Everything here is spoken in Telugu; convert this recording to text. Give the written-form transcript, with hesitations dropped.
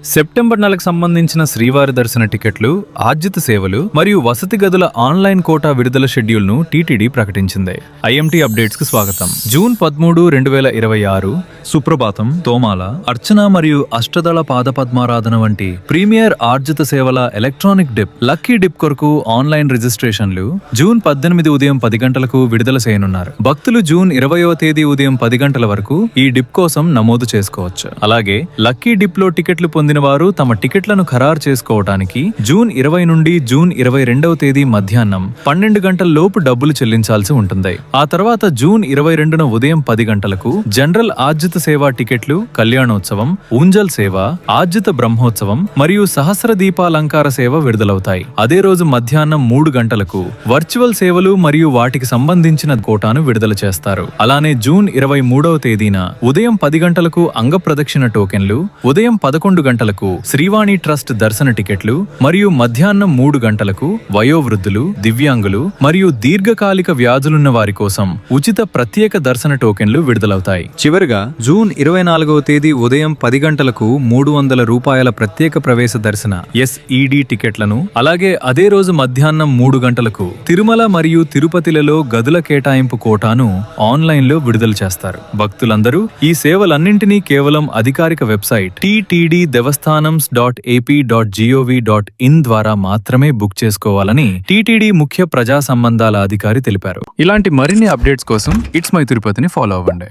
సెప్టెంబర్ నెలకు సంబంధించిన శ్రీవారి దర్శన టికెట్లు, ఆర్జిత సేవలు మరియు వసతి గదుల ఆన్లైన్ కోటా విడుదల షెడ్యూల్ను టీటీడీ ప్రకటించింది. ఐఎంటీ అప్డేట్స్ కు స్వాగతం. జూన్ 13, 2026 సుప్రభాతం, తోమాల, అర్చన మరియు అష్టదళ పాదపద్మారాధన వంటి ప్రీమియర్ ఆర్జిత సేవల ఎలక్ట్రానిక్ డిప్, లక్కీ డిప్ కొరకు ఆన్లైన్ రిజిస్ట్రేషన్లు జూన్ 18 ఉదయం 10 గంటలకు విడుదల చేయనున్నారు. భక్తులు జూన్ 20వ తేదీ ఉదయం 10 గంటల వరకు ఈ డిప్ కోసం నమోదు చేసుకోవచ్చు. అలాగే లక్కీ డిప్ లో టికెట్లు పొందిన వారు తమ టికెట్లను ఖరారు చేసుకోవటానికి జూన్ 20 నుండి జూన్ 22వ తేదీ మధ్యాహ్నం 12 గంటల లోపు డబ్బులు చెల్లించాల్సి ఉంటుంది. ఆ తర్వాత జూన్ 22న ఉదయం 10 గంటలకు జనరల్ ఆర్జిత సేవ టికెట్లు, కళ్యాణోత్సవం, ఊంజల్ సేవ, ఆర్జిత బ్రహ్మోత్సవం మరియు సహస్ర దీపాలంకార సేవ విడుదలవుతాయి. అదే రోజు మధ్యాహ్నం 3 గంటలకు వర్చువల్ సేవలు మరియు వాటికి సంబంధించిన కోటాను విడుదల చేస్తారు. అలానే జూన్ 23వ తేదీన ఉదయం 10 గంటలకు అంగ ప్రదక్షిణ టోకెన్లు, ఉదయం 11 గంటలకు శ్రీవాణి ట్రస్ట్ దర్శన టికెట్లు మరియు మధ్యాహ్నం 3 గంటలకు వయోవృద్ధులు, దివ్యాంగులు మరియు దీర్ఘకాలిక వ్యాధులున్న వారి కోసం ఉచిత ప్రత్యేక దర్శన టోకెన్లు విడుదలవుతాయి. చివరిగా జూన్ 24వ తేదీ ఉదయం 10 గంటలకు 300 రూపాయల ప్రత్యేక ప్రవేశ దర్శన ఎస్ఈడి టికెట్లను, అలాగే అదే రోజు మధ్యాహ్నం 3 గంటలకు తిరుమల మరియు తిరుపతిలలో గదుల కేటాయింపు కోటాను ఆన్లైన్లో విడుదల చేస్తారు. భక్తులందరూ ఈ సేవలన్నింటినీ కేవలం అధికారిక వెబ్సైట్ ttddevastanams.ap.gov.in ద్వారా మాత్రమే బుక్ చేసుకోవాలని టీటీడీ ముఖ్య ప్రజా సంబంధాల అధికారి తెలిపారు. ఇలాంటి మరిన్ని అప్డేట్స్ కోసం ఇట్స్ మై తిరుపతిని ఫాలో అవ్వండి.